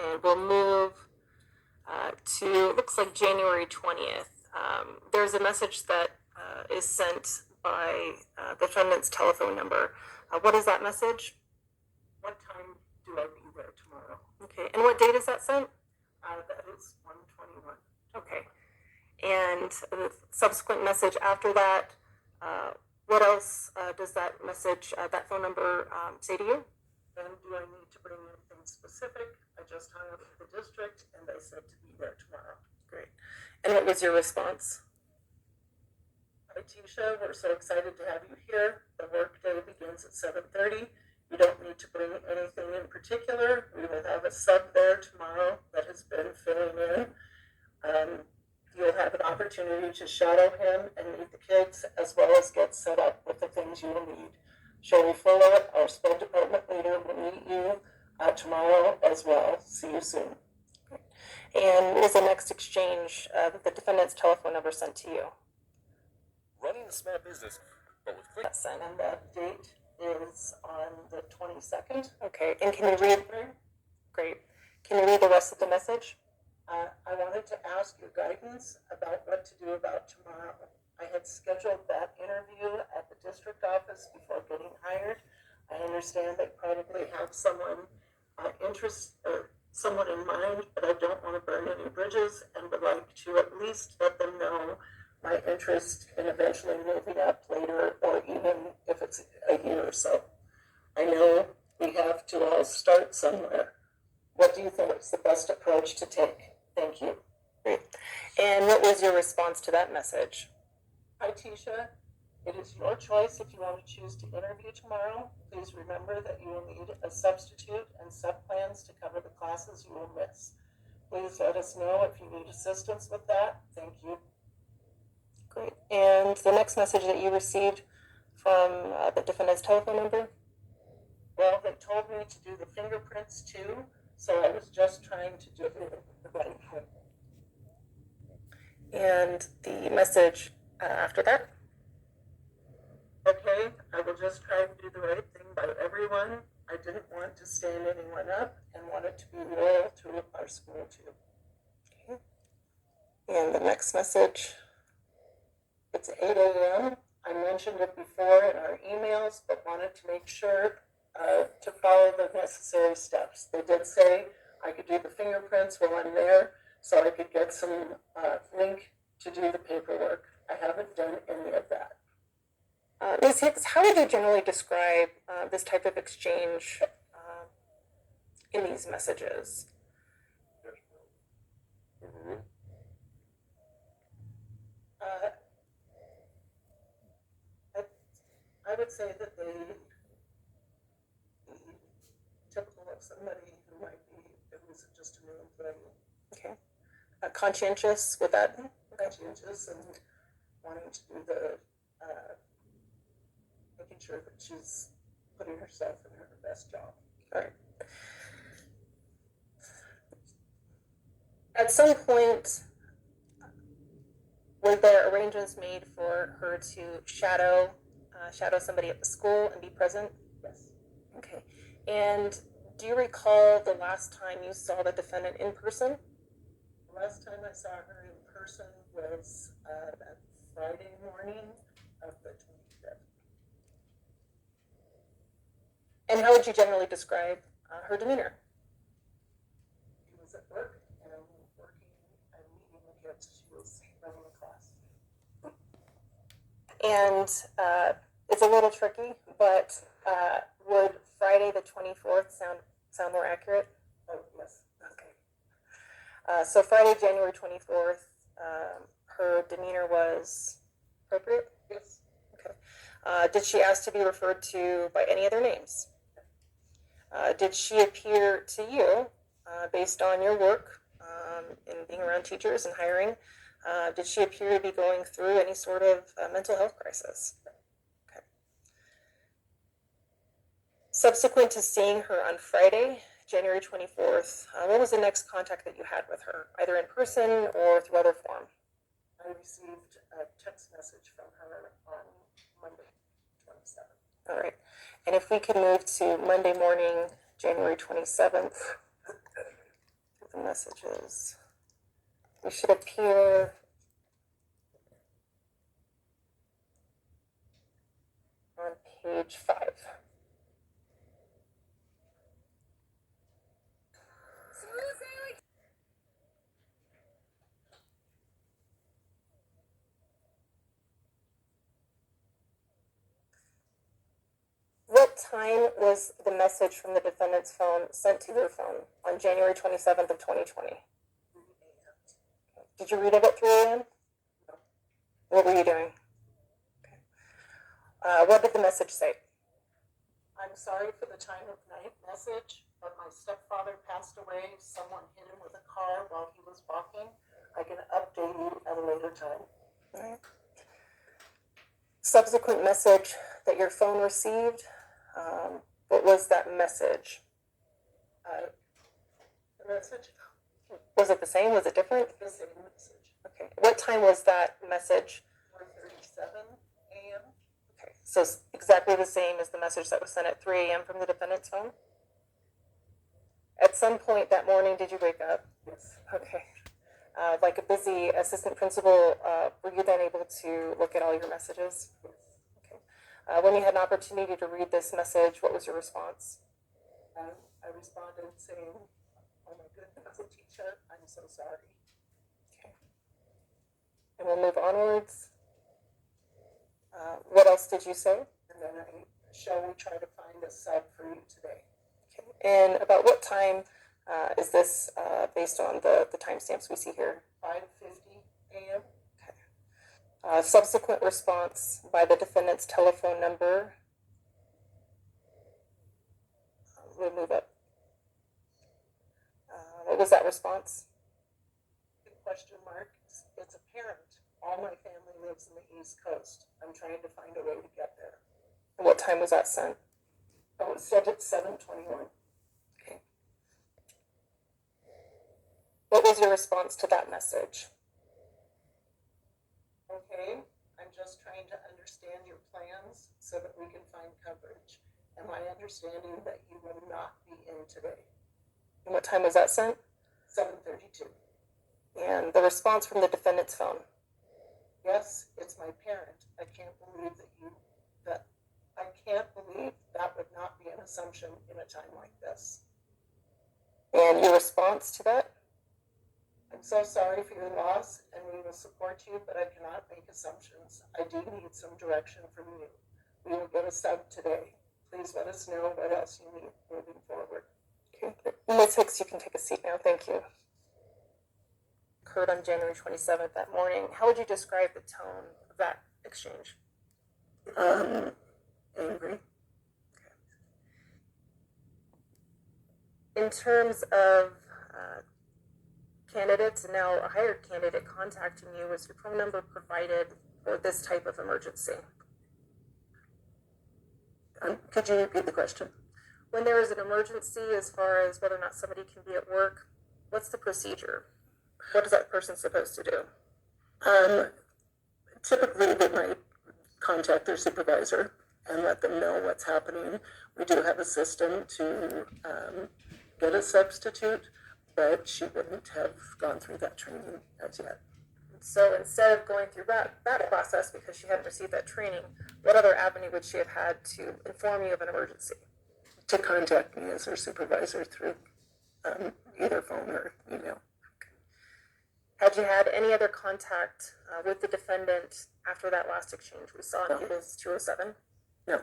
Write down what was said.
And we'll move to, it looks like January 20th. There's a message that is sent by the defendant's telephone number. What is that message? What time do I be there tomorrow? Okay, and what date is that sent? That is 1/21. Okay, and the subsequent message after that, what else does that message, that phone number say to you? And do I need to bring anything specific? I just hung up with the district and they said to be there tomorrow. Great. And what was your response? Letecia, we're so excited to have you here. The work day begins at 7:30. You don't need to bring anything in particular. We will have a sub there tomorrow that has been filling in. You'll have an opportunity to shadow him and meet the kids, as well as get set up with the things you will need. Sherry Fuller, our sped department leader, will meet you tomorrow as well. See you soon. And what was the next exchange that the defendant's telephone number sent to you? Running a small business, but with quick. And that date is on the 22nd. Okay, and can you read? Great. Can you read the rest of the message? I wanted to ask your guidance about what to do about tomorrow. I had scheduled that interview at the district office before getting hired. I understand they probably have someone someone in mind, but I don't want to burn any bridges and would like to at least let them know my interest in eventually moving up later, or even if it's a year or so. I know we have to all start somewhere. What do you think is the best approach to take? Thank you. Great. And what was your response to that message? Hi, Tisha. It is your choice if you want to choose to interview tomorrow. Please remember that you will need a substitute and sub-plans to cover the classes you will miss. Please let us know if you need assistance with that. Thank you. Great. And the next message that you received from the defendant's telephone number? Well, they told me to do the fingerprints too, so I was just trying to do the right thing. And the message after that? Okay, I will just try to do the right thing by everyone. I didn't want to stand anyone up and wanted to be loyal to our school too. Okay. And the next message? It's 8 a.m. I mentioned it before in our emails, but wanted to make sure to follow the necessary steps. They did say I could do the fingerprints while I'm there, so I could get some link to do the paperwork. I haven't done any of that. Ms. Hicks, how would you generally describe this type of exchange in these messages? I would say that they typical of somebody who might be, it was just a new employee. Okay. Conscientious with that? Conscientious and wanting to do the, making sure that she's putting herself in her best job. All right. At some point, were there arrangements made for her to shadow somebody at the school and be present? Yes. Okay. And do you recall the last time you saw the defendant in person? The last time I saw her in person was that Friday morning of the 25th. And how would you generally describe her demeanor? She was at work and working and meeting with kids. She was running a class. And it's a little tricky, but would Friday the 24th sound more accurate? Oh, yes. Okay. So Friday, January 24th, her demeanor was appropriate? Yes. Okay. Did she ask to be referred to by any other names? Did she appear to you, based on your work in being around teachers and hiring, did she appear to be going through any sort of mental health crisis? Okay. Subsequent to seeing her on Friday, January 24th, what was the next contact that you had with her, either in person or through other form? I received a text message from her on Monday, 27th. All right. And if we could move to Monday morning, January 27th. the messages. They should appear on page 5. What time was the message from the defendant's phone sent to your phone on January 27th of 2020? Did you read it at 3 a.m.? No. What were you doing? Okay. What did the message say? I'm sorry for the time of night message, but my stepfather passed away. Someone hit him with a car while he was walking. I can update you at a later time. All right. Subsequent message that your phone received, what was that message? The message? Was it the same? Was it different? The same message. Okay. What time was that message? 4:37 a.m. Okay. So it's exactly the same as the message that was sent at 3 a.m. from the defendant's phone? At some point that morning, did you wake up? Yes. Okay. Like a busy assistant principal, were you then able to look at all your messages? Yes. Okay. When you had an opportunity to read this message, what was your response? I responded saying, "Oh my goodness, Letecia, I'm so sorry." Okay. And we'll move onwards. What else did you say? And then shall we try to find a sub for you today? Okay. And about what time is this based on the timestamps we see here? 5:50 a.m. Okay. Subsequent response by the defendant's telephone number. We'll move up. What was that response? The question mark, it's apparent. All my family lives in the East Coast. I'm trying to find a way to get there. And what time was that sent? Oh, it said at 7:21. Okay. What was your response to that message? Okay, I'm just trying to understand your plans so that we can find coverage. Am I understanding that you will not be in today? And what time was that sent? 7:32. And the response from the defendant's phone. Yes, it's my parent. I can't believe that would not be an assumption in a time like this. And your response to that? I'm so sorry for your loss, and we will support you, but I cannot make assumptions. I do need some direction from you. We will get a sub today. Please let us know what else you need moving forward. Okay. Ms. Hicks, you can take a seat now. Thank you. Occurred on January 27th that morning. How would you describe the tone of that exchange? Angry. In terms of candidates, and now a hired candidate contacting you, was your phone number provided for this type of emergency? Could you repeat the question? When there is an emergency, as far as whether or not somebody can be at work, what's the procedure? What is that person supposed to do? Typically, they might contact their supervisor and let them know what's happening. We do have a system to get a substitute, but she wouldn't have gone through that training as yet. So instead of going through that process because she hadn't received that training, what other avenue would she have had to inform you of an emergency? To contact me as her supervisor through either phone or email. Had you had any other contact with the defendant after that last exchange we saw in Eagles 207? No.